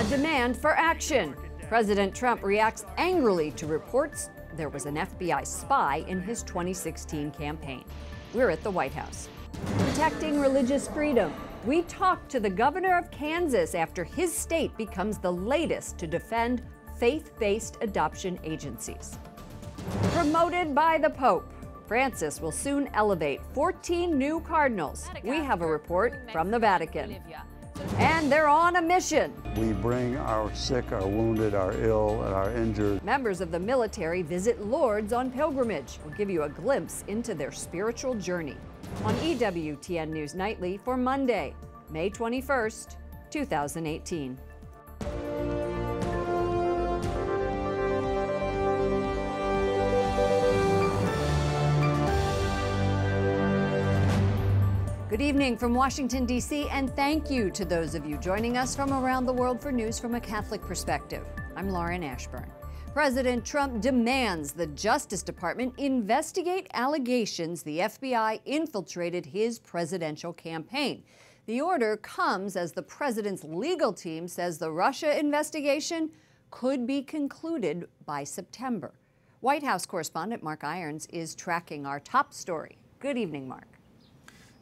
demand for action. President Trump reacts angrily to reports there was an FBI spy in his 2016 campaign. We're at the White House. Protecting religious freedom. We talked to the governor of Kansas after his state becomes the latest to defend faith-based adoption agencies. Promoted by the Pope. Francis will soon elevate 14 new cardinals. We have a report from the Vatican. And they're on a mission. We bring our sick, our wounded, our ill, and our injured. Members of the military visit Lourdes on pilgrimage. We'll give you a glimpse into their spiritual journey on EWTN News Nightly for Monday, May 21st, 2018. Good evening from Washington, D.C., and thank you to those of you joining us from around the world for news from a Catholic perspective. I'm Lauren Ashburn. President Trump demands the Justice Department investigate allegations the FBI infiltrated his presidential campaign. The order comes as the president's legal team says the Russia investigation could be concluded by September. White House correspondent Mark Irons is tracking our top story. Good evening, Mark.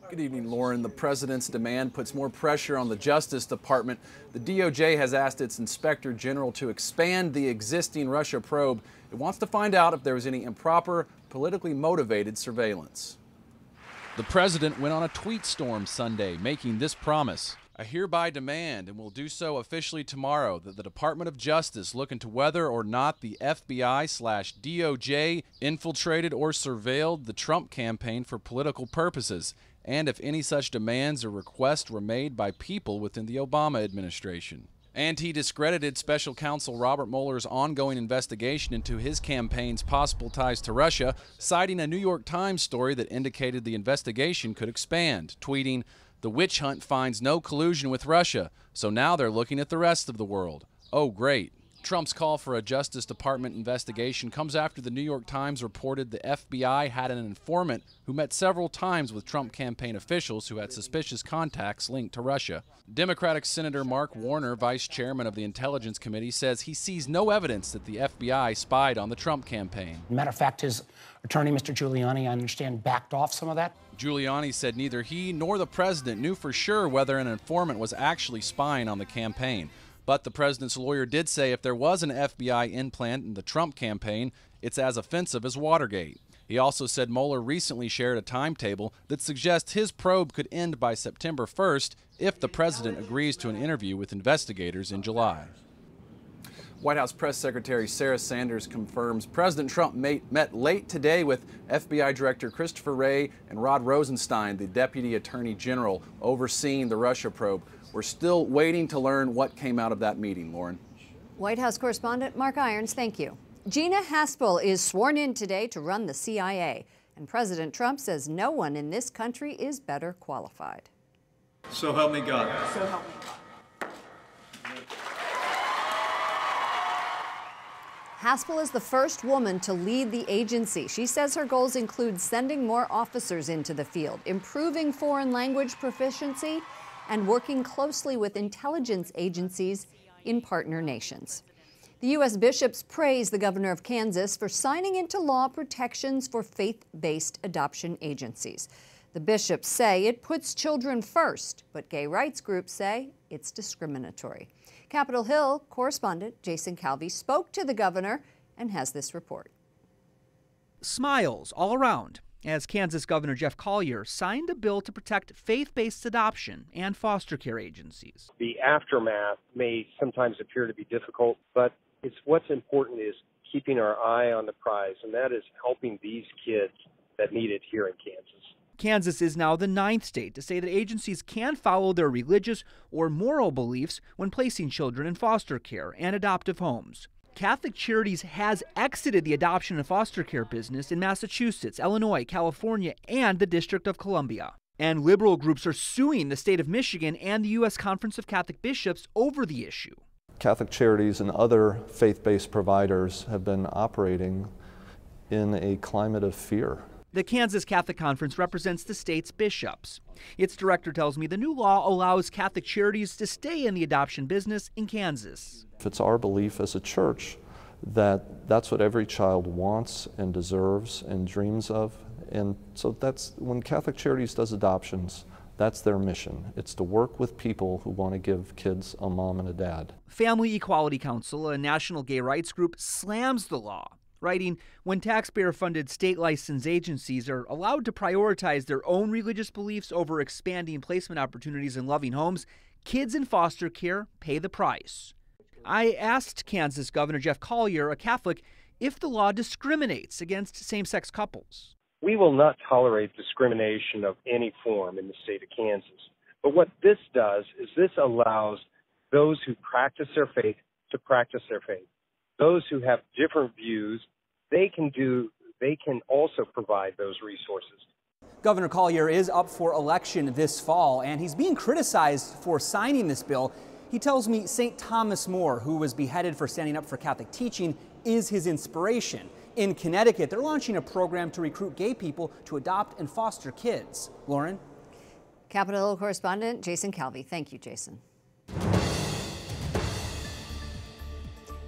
Good evening, Lauren. The president's demand puts more pressure on the Justice Department. The DOJ has asked its inspector general to expand the existing Russia probe. It wants to find out if there was any improper, politically motivated surveillance. The president went on a tweet storm Sunday, making this promise. I hereby demand, and will do so officially tomorrow, that the Department of Justice look into whether or not the FBI/DOJ infiltrated or surveilled the Trump campaign for political purposes, and if any such demands or requests were made by people within the Obama administration. And he discredited Special Counsel Robert Mueller's ongoing investigation into his campaign's possible ties to Russia, citing a New York Times story that indicated the investigation could expand, tweeting, "The witch hunt finds no collusion with Russia, so now they're looking at the rest of the world. Oh, great." Trump's call for a Justice Department investigation comes after the New York Times reported the FBI had an informant who met several times with Trump campaign officials who had suspicious contacts linked to Russia. Democratic Senator Mark Warner, vice chairman of the Intelligence Committee, says he sees no evidence that the FBI spied on the Trump campaign. Matter of fact, his attorney, Mr. Giuliani, I understand, backed off some of that. Giuliani said neither he nor the president knew for sure whether an informant was actually spying on the campaign. But the president's lawyer did say if there was an FBI implant in the Trump campaign, it's as offensive as Watergate. He also said Mueller recently shared a timetable that suggests his probe could end by September 1st if the president agrees to an interview with investigators in July. White House Press Secretary Sarah Sanders confirms President Trump met late today with FBI Director Christopher Wray and Rod Rosenstein, the Deputy Attorney General overseeing the Russia probe. We're still waiting to learn what came out of that meeting, Lauren. White House correspondent Mark Irons, thank you. Gina Haspel is sworn in today to run the CIA, and President Trump says no one in this country is better qualified. So help me God. So help me God. Haspel is the first woman to lead the agency. She says her goals include sending more officers into the field, improving foreign language proficiency, and working closely with intelligence agencies in partner nations. The U.S. bishops praise the governor of Kansas for signing into law protections for faith-based adoption agencies. The bishops say it puts children first, but gay rights groups say it's discriminatory. Capitol Hill correspondent Jason Calvi spoke to the governor and has this report. Smiles all around as Kansas Governor Jeff Collier signed a bill to protect faith-based adoption and foster care agencies. The aftermath may sometimes appear to be difficult, but what's important is keeping our eye on the prize, and that is helping these kids that need it here in Kansas. Kansas is now the 9th state to say that agencies can follow their religious or moral beliefs when placing children in foster care and adoptive homes. Catholic Charities has exited the adoption and foster care business in Massachusetts, Illinois, California, and the District of Columbia. And liberal groups are suing the state of Michigan and the U.S. Conference of Catholic Bishops over the issue. Catholic Charities and other faith-based providers have been operating in a climate of fear. The Kansas Catholic Conference represents the state's bishops. Its director tells me the new law allows Catholic charities to stay in the adoption business in Kansas. It's our belief as a church that that's what every child wants and deserves and dreams of. And so that's when Catholic Charities does adoptions, that's their mission. It's to work with people who want to give kids a mom and a dad. Family Equality Council, a national gay rights group, slams the law, writing, when taxpayer-funded state-licensed agencies are allowed to prioritize their own religious beliefs over expanding placement opportunities in loving homes, kids in foster care pay the price. I asked Kansas Governor Jeff Collier, a Catholic, if the law discriminates against same-sex couples. We will not tolerate discrimination of any form in the state of Kansas. But what this does is this allows those who practice their faith to practice their faith. Those who have different views, they can also provide those resources. Governor Collier is up for election this fall, and he's being criticized for signing this bill. He tells me St. Thomas More, who was beheaded for standing up for Catholic teaching, is his inspiration. In Connecticut, they're launching a program to recruit gay people to adopt and foster kids. Lauren? Capitol Hill correspondent Jason Calvi. Thank you, Jason.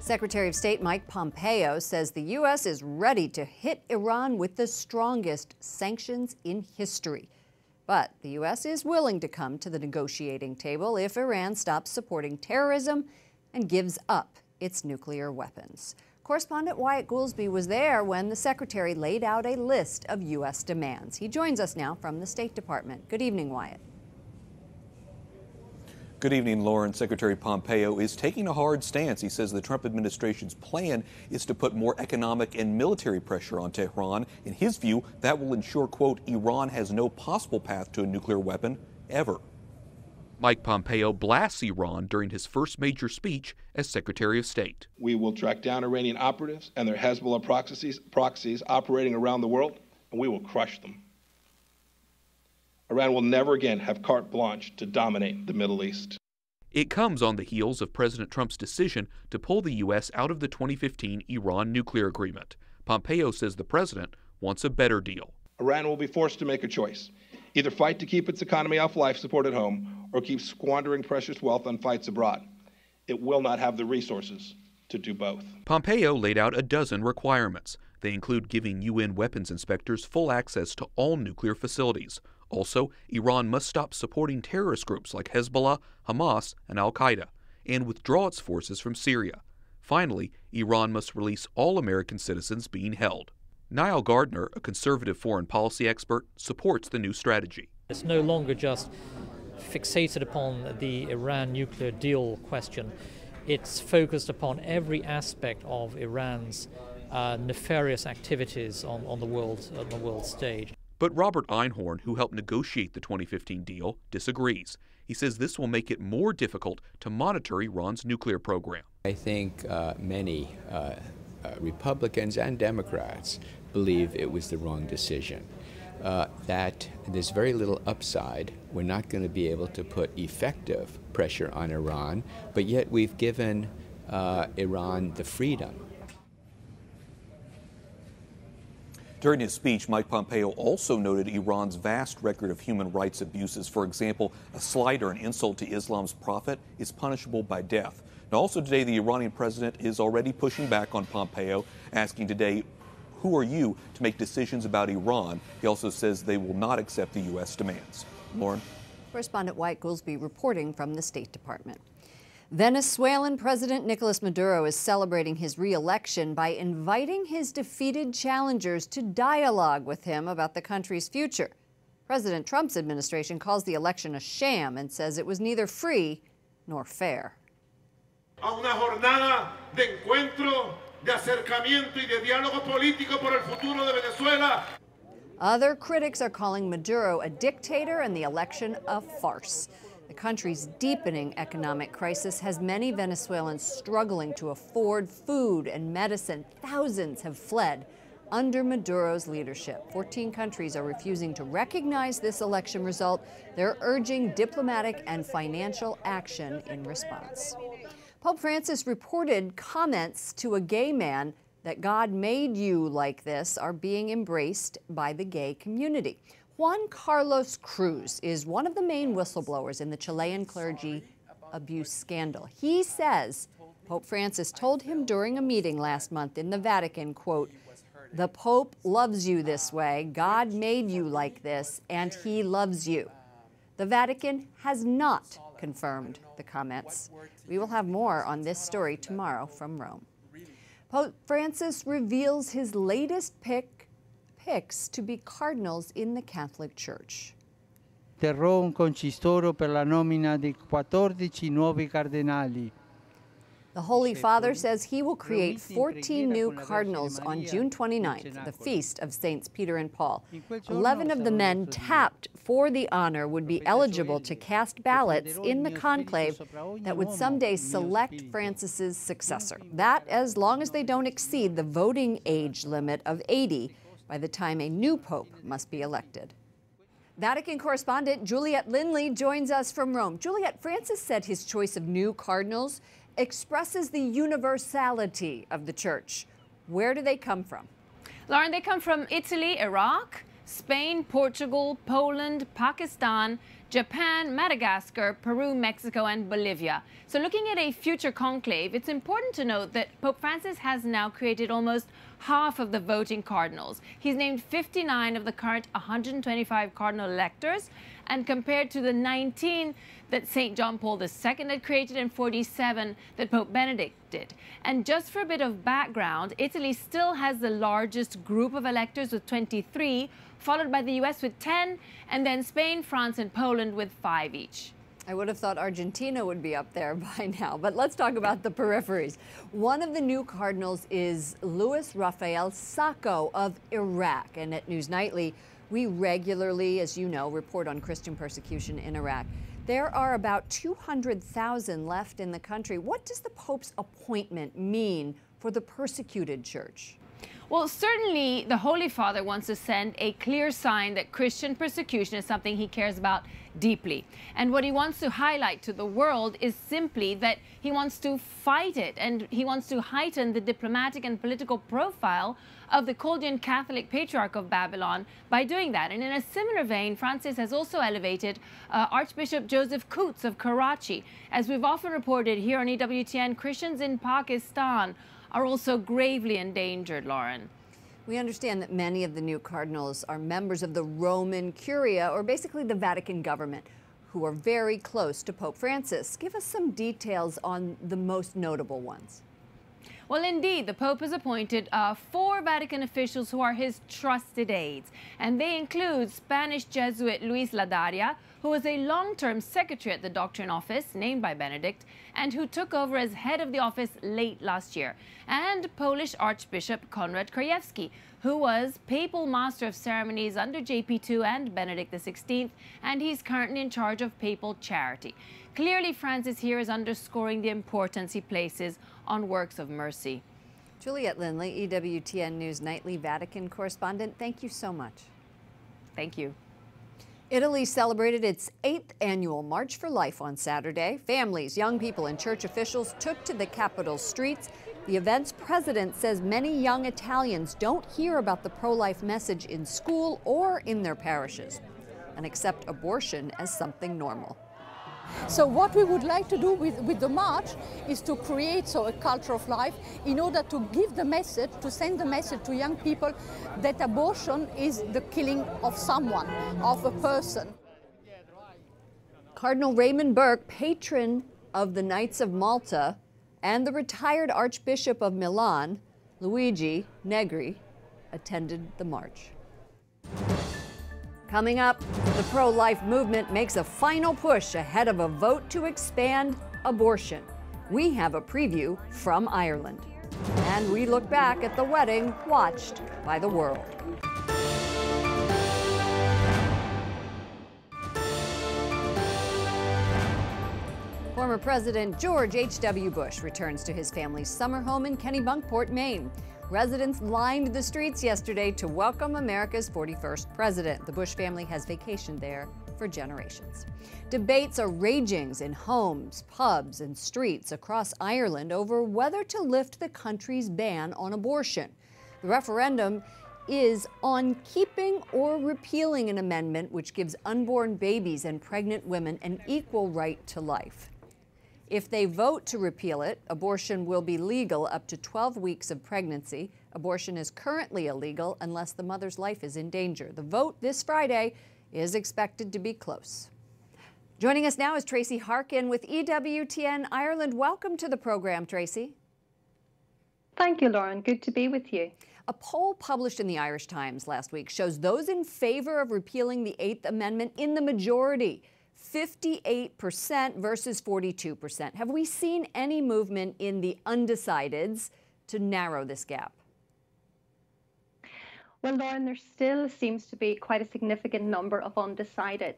Secretary of State Mike Pompeo says the U.S. is ready to hit Iran with the strongest sanctions in history. But the U.S. is willing to come to the negotiating table if Iran stops supporting terrorism and gives up its nuclear weapons. Correspondent Wyatt Goolsby was there when the secretary laid out a list of U.S. demands. He joins us now from the State Department. Good evening, Wyatt. Good evening, Lauren. Secretary Pompeo is taking a hard stance. He says the Trump administration's plan is to put more economic and military pressure on Tehran. In his view, that will ensure, quote, Iran has no possible path to a nuclear weapon ever. Mike Pompeo blasts Iran during his first major speech as Secretary of State. We will track down Iranian operatives and their Hezbollah proxies operating around the world, and we will crush them. Iran will never again have carte blanche to dominate the Middle East. It comes on the heels of President Trump's decision to pull the U.S. out of the 2015 Iran nuclear agreement. Pompeo says the president wants a better deal. Iran will be forced to make a choice. Either fight to keep its economy off life support at home or keep squandering precious wealth on fights abroad. It will not have the resources to do both. Pompeo laid out a dozen requirements. They include giving UN weapons inspectors full access to all nuclear facilities. Also, Iran must stop supporting terrorist groups like Hezbollah, Hamas, and al-Qaeda, and withdraw its forces from Syria. Finally, Iran must release all American citizens being held. Niall Gardner, a conservative foreign policy expert, supports the new strategy. It's no longer just fixated upon the Iran nuclear deal question. It's focused upon every aspect of Iran's nefarious activities on the world stage. But Robert Einhorn, who helped negotiate the 2015 deal, disagrees. He says this will make it more difficult to monitor Iran's nuclear program. I think many Republicans and Democrats believe it was the wrong decision. That there's very little upside. We're not going to be able to put effective pressure on Iran, but yet we've given Iran the freedom. During his speech, Mike Pompeo also noted Iran's vast record of human rights abuses. For example, a slight or an insult to Islam's prophet is punishable by death. Now, also today, the Iranian president is already pushing back on Pompeo, asking today, who are you to make decisions about Iran? He also says they will not accept the U.S. demands. Lauren? Correspondent Wyatt Goolsby reporting from the State Department. Venezuelan President Nicolas Maduro is celebrating his re-election by inviting his defeated challengers to dialogue with him about the country's future. President Trump's administration calls the election a sham and says it was neither free nor fair. A una jornada de encuentro, de acercamiento y de diálogo político por el futuro de Venezuela. Other critics are calling Maduro a dictator and the election a farce. The country's deepening economic crisis has many Venezuelans struggling to afford food and medicine. Thousands have fled under Maduro's leadership. 14 countries are refusing to recognize this election result. They're urging diplomatic and financial action in response. Pope Francis reported comments to a gay man that God made you like this are being embraced by the gay community. Juan Carlos Cruz is one of the main whistleblowers in the Chilean clergy abuse scandal. He says Pope Francis told him during a meeting last month in the Vatican, quote, "The Pope loves you this way. God made you like this, and he loves you." The Vatican has not confirmed the comments. We will have more on this story tomorrow from Rome. Pope Francis reveals his latest picks to be cardinals in the Catholic Church. Terrò un concistoro per la nomina di 14 nuovi cardinali. The Holy Father says he will create 14 new cardinals on June 29th, the feast of Saints Peter and Paul. 11 of the men tapped for the honor would be eligible to cast ballots in the conclave that would someday select Francis's successor. That as long as they don't exceed the voting age limit of 80 by the time a new pope must be elected. Vatican correspondent Juliet Lindley joins us from Rome. Juliet, Francis said his choice of new cardinals expresses the universality of the Church. Where do they come from? Lauren, they come from Italy, Iraq, Spain, Portugal, Poland, Pakistan, Japan, Madagascar, Peru, Mexico, and Bolivia. So looking at a future conclave, it's important to note that Pope Francis has now created almost half of the voting cardinals. He's named 59 of the current 125 cardinal electors, and compared to the 19 that St. John Paul II had created and 47 that Pope Benedict did. And just for a bit of background, Italy still has the largest group of electors with 23, followed by the US with 10, and then Spain, France, and Poland with 5 each. I would have thought Argentina would be up there by now, but let's talk about the peripheries. One of the new cardinals is Luis Rafael Sacco of Iraq, and at News Nightly, we regularly, as you know, report on Christian persecution in Iraq. There are about 200,000 left in the country. What does the Pope's appointment mean for the persecuted church? Well, certainly the Holy Father wants to send a clear sign that Christian persecution is something he cares about deeply. And what he wants to highlight to the world is simply that he wants to fight it, and he wants to heighten the diplomatic and political profile of the Chaldean Catholic Patriarch of Babylon by doing that. And in a similar vein, Francis has also elevated Archbishop Joseph Coots of Karachi. As we've often reported here on EWTN, Christians in Pakistan are also gravely endangered, Lauren. We understand that many of the new cardinals are members of the Roman Curia, or basically the Vatican government, who are very close to Pope Francis. Give us some details on the most notable ones. Well, indeed, the Pope has appointed 4 Vatican officials who are his trusted aides, and they include Spanish Jesuit Luis Ladaria, who was a long-term secretary at the Doctrine Office, named by Benedict, and who took over as head of the office late last year, and Polish Archbishop Konrad Krajewski, who was Papal Master of Ceremonies under JP2 and Benedict XVI, and he's currently in charge of Papal Charity. Clearly, Francis here is underscoring the importance he places on works of mercy. Juliet Lindley, EWTN News Nightly Vatican correspondent, thank you so much. Thank you. Italy celebrated its 8th annual March for Life on Saturday. Families, young people, and church officials took to the capital's streets. The event's president says many young Italians don't hear about the pro-life message in school or in their parishes and accept abortion as something normal. So what we would like to do with the march is to create a culture of life in order to give the message, to send the message to young people that abortion is the killing of someone, of a person. Cardinal Raymond Burke, patron of the Knights of Malta, and the retired Archbishop of Milan, Luigi Negri, attended the march. Coming up, the pro-life movement makes a final push ahead of a vote to expand abortion. We have a preview from Ireland. And we look back at the wedding watched by the world. Former President George H.W. Bush returns to his family's summer home in Kennebunkport, Maine. Residents lined the streets yesterday to welcome America's 41st president. The Bush family has vacationed there for generations. Debates are raging in homes, pubs, and streets across Ireland over whether to lift the country's ban on abortion. The referendum is on keeping or repealing an amendment which gives unborn babies and pregnant women an equal right to life. If they vote to repeal it, abortion will be legal up to 12 weeks of pregnancy. Abortion is currently illegal unless the mother's life is in danger. The vote this Friday is expected to be close. Joining us now is Tracy Harkin with EWTN Ireland. Welcome to the program, Tracy. Thank you, Lauren. Good to be with you. A poll published in the Irish Times last week shows those in favor of repealing the 8th Amendment in the majority, 58% versus 42%. Have we seen any movement in the undecideds to narrow this gap? Well, Lauren, there still seems to be quite a significant number of undecided.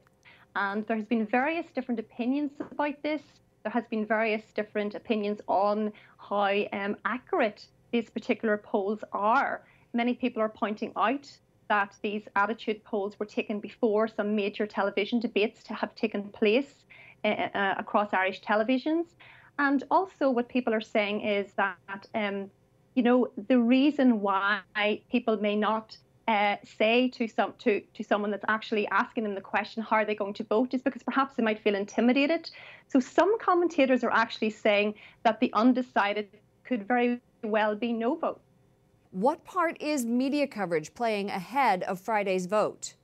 And there has been various different opinions about this. There has been various different opinions on how accurate these particular polls are. Many people are pointing out that these attitude polls were taken before some major television debates to have taken place across Irish televisions. And also what people are saying is that, the reason why people may not say to someone that's actually asking them the question, how are they going to vote, is because perhaps they might feel intimidated. So some commentators are actually saying that the undecided could very well be no vote. What part is media coverage playing ahead of Friday's vote?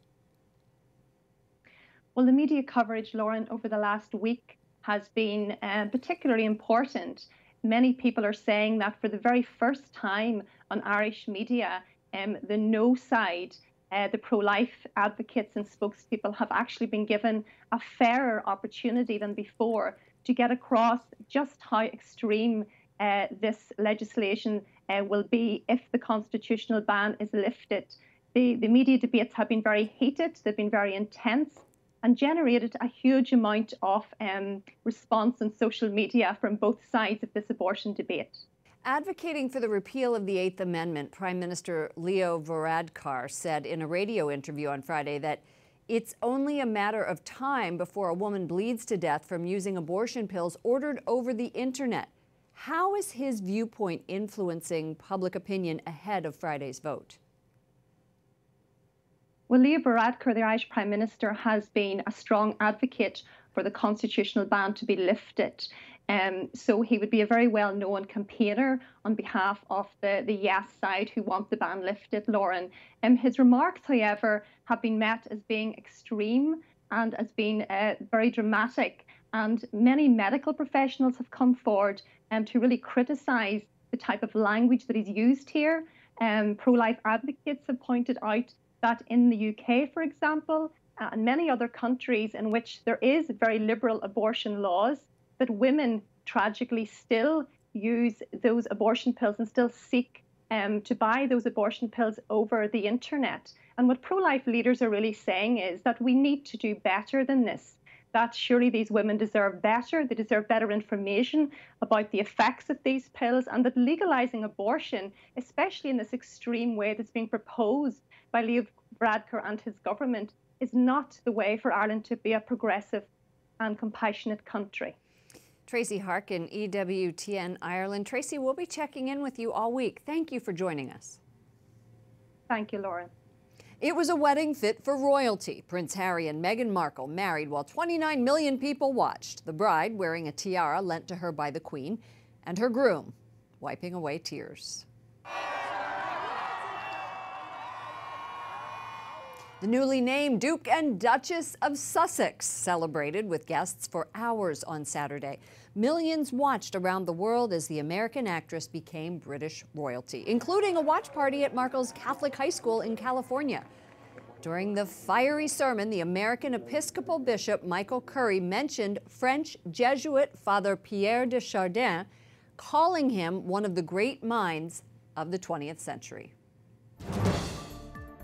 Well, the media coverage, Lauren, over the last week has been particularly important. Many people are saying that for the very first time on Irish media, the no side, the pro-life advocates and spokespeople have actually been given a fairer opportunity than before to get across just how extreme this legislation will be if the constitutional ban is lifted. The media debates have been very heated, they've been very intense, and generated a huge amount of response on social media from both sides of this abortion debate. Advocating for the repeal of the 8th Amendment, Prime Minister Leo Varadkar said in a radio interview on Friday that it's only a matter of time before a woman bleeds to death from using abortion pills ordered over the internet. How is his viewpoint influencing public opinion ahead of Friday's vote? Well, Leo Varadkar, the Irish Prime Minister, has been a strong advocate for the constitutional ban to be lifted. So he would be a very well-known campaigner on behalf of the yes side who want the ban lifted, Lauren. His remarks, however, have been met as being extreme and as being very dramatic. And many medical professionals have come forward to really criticise the type of language that is used here. Pro-life advocates have pointed out that in the UK, for example, and many other countries in which there is very liberal abortion laws, that women tragically still use those abortion pills and still seek to buy those abortion pills over the internet. And what pro-life leaders are really saying is that we need to do better than this, that surely these women deserve better, they deserve better information about the effects of these pills, and that legalising abortion, especially in this extreme way that's being proposed by Leo Varadkar and his government, is not the way for Ireland to be a progressive and compassionate country. Tracy Harkin, EWTN Ireland. Tracy, we'll be checking in with you all week. Thank you for joining us. Thank you, Lauren. It was a wedding fit for royalty. Prince Harry and Meghan Markle married while 29 million people watched. The bride wearing a tiara lent to her by the Queen, and her groom wiping away tears. The newly named Duke and Duchess of Sussex celebrated with guests for hours on Saturday. Millions watched around the world as the American actress became British royalty, including a watch party at Markle's Catholic High School in California. During the fiery sermon, the American Episcopal Bishop Michael Curry mentioned French Jesuit Father Pierre de Chardin, calling him one of the great minds of the 20th century.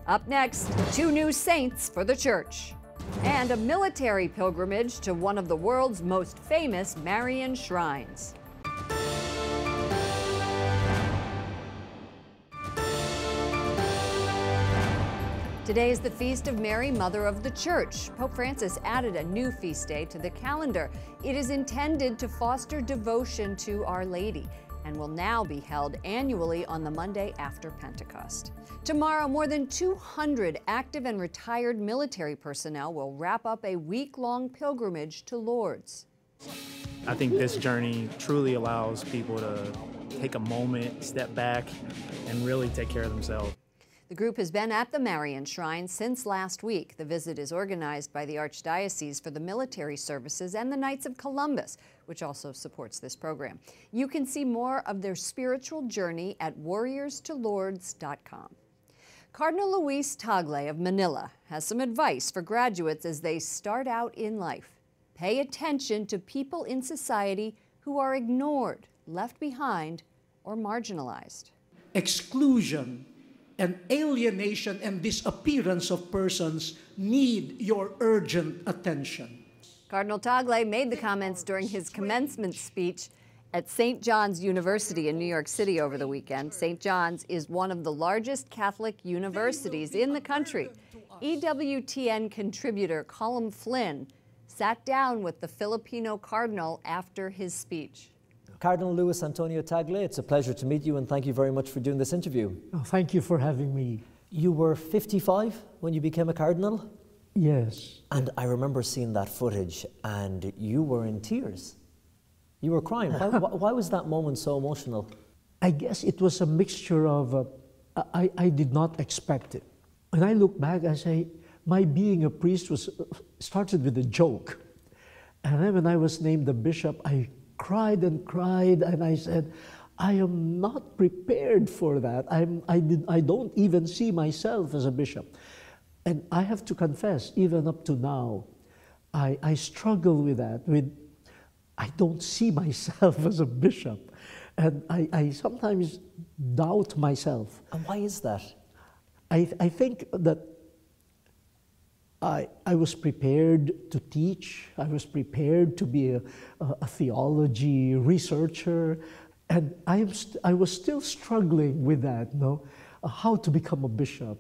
Up next, 2 new saints for the church and a military pilgrimage to one of the world's most famous Marian shrines. Today is the Feast of Mary, Mother of the Church. Pope Francis added a new feast day to the calendar. It is intended to foster devotion to Our Lady and will now be held annually on the Monday after Pentecost. Tomorrow, more than 200 active and retired military personnel will wrap up a week-long pilgrimage to Lourdes. I think this journey truly allows people to take a moment, step back, and really take care of themselves. The group has been at the Marian Shrine since last week. The visit is organized by the Archdiocese for the Military Services and the Knights of Columbus, which also supports this program. You can see more of their spiritual journey at warriorstolourdes.com. Cardinal Tagle of Manila has some advice for graduates as they start out in life. Pay attention to people in society who are ignored, left behind, or marginalized. Exclusion and alienation and disappearance of persons need your urgent attention. Cardinal Tagle made the comments during his commencement speech at St. John's University in New York City over the weekend. St. John's is one of the largest Catholic universities in the country. EWTN contributor Colin Flynn sat down with the Filipino cardinal after his speech. Cardinal Luis Antonio Tagle, it's a pleasure to meet you, and thank you very much for doing this interview. Oh, thank you for having me. You were 55 when you became a cardinal? Yes. And I remember seeing that footage, and you were in tears. You were crying. Why was that moment so emotional? I guess it was a mixture of, I did not expect it. When I look back, I say, my being a priest started with a joke. And then when I was named the bishop, I cried, and I said, I am not prepared for that. I don't even see myself as a bishop. And I have to confess, even up to now, I struggle with that. I don't see myself as a bishop. And I sometimes doubt myself. And why is that? I think that I was prepared to teach. I was prepared to be a theology researcher. And I was still struggling with that, how to become a bishop.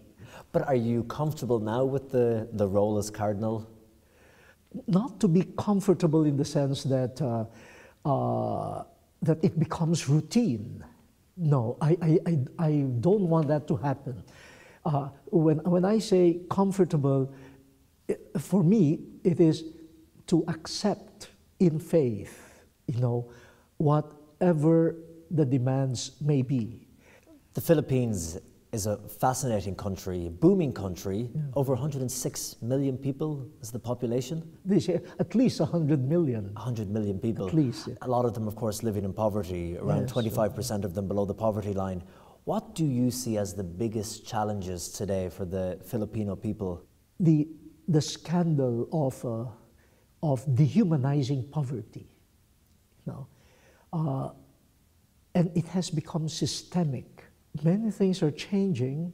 But are you comfortable now with the role as cardinal? Not to be comfortable in the sense that that it becomes routine. No, I don't want that to happen. When I say comfortable, for me, it is to accept in faith, whatever the demands may be. The Philippines is a fascinating country, booming country. Yeah. Over 106 million people is the population. They say at least 100 million. 100 million people. At least. Yeah. A lot of them, of course, living in poverty, around 25% of them below the poverty line. What do you see as the biggest challenges today for the Filipino people? The scandal of dehumanizing poverty, and it has become systemic. Many things are changing,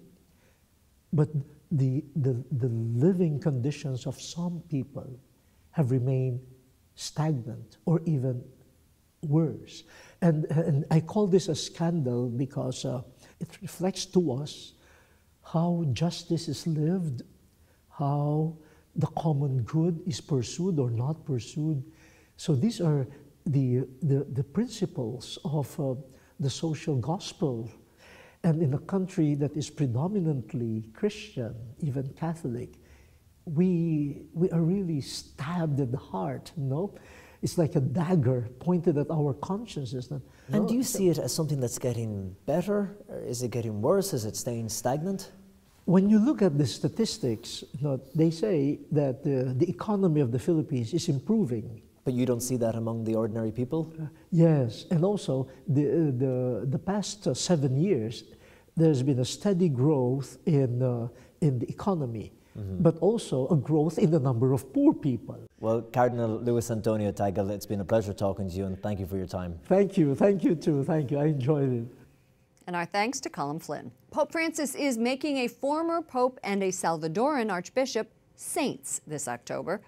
but the living conditions of some people have remained stagnant or even worse. And I call this a scandal because it reflects to us how justice is lived, how the common good is pursued or not pursued. So these are the principles of the social gospel. And in a country that is predominantly Christian, even Catholic, we are really stabbed at the heart, It's like a dagger pointed at our consciences. And do you see it as something that's getting better? Or is it getting worse? Is it staying stagnant? When you look at the statistics, they say that the economy of the Philippines is improving. But you don't see that among the ordinary people? Yes, and also the past 7 years, there's been a steady growth in the economy, but also a growth in the number of poor people. Well, Cardinal Luis Antonio Tagle, it's been a pleasure talking to you, and thank you for your time. Thank you too, thank you, I enjoyed it. And our thanks to Colin Flynn. Pope Francis is making a former pope and a Salvadoran archbishop saints this October.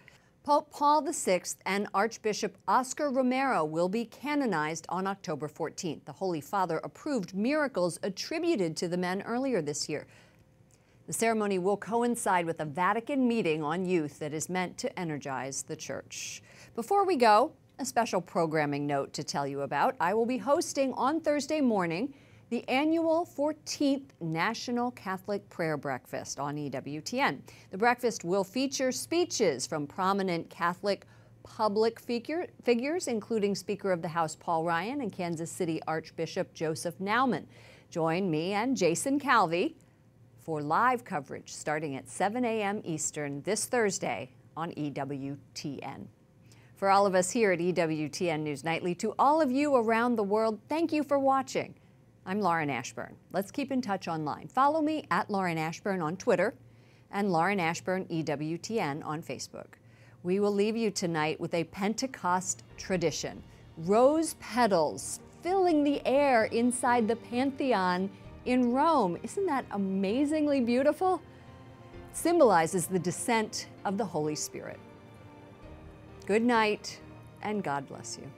Pope Paul VI and Archbishop Oscar Romero will be canonized on October 14th. The Holy Father approved miracles attributed to the men earlier this year. The ceremony will coincide with a Vatican meeting on youth that is meant to energize the church. Before we go, a special programming note to tell you about. I will be hosting on Thursday morning the annual 14th National Catholic Prayer Breakfast on EWTN. The breakfast will feature speeches from prominent Catholic public figures, including Speaker of the House Paul Ryan and Kansas City Archbishop Joseph Naumann. Join me and Jason Calvi for live coverage starting at 7 a.m. Eastern this Thursday on EWTN. For all of us here at EWTN News Nightly, to all of you around the world, thank you for watching. I'm Lauren Ashburn. Let's keep in touch online. Follow me at Lauren Ashburn on Twitter and Lauren Ashburn EWTN on Facebook. We will leave you tonight with a Pentecost tradition. Rose petals filling the air inside the Pantheon in Rome. Isn't that amazingly beautiful? It symbolizes the descent of the Holy Spirit. Good night, and God bless you.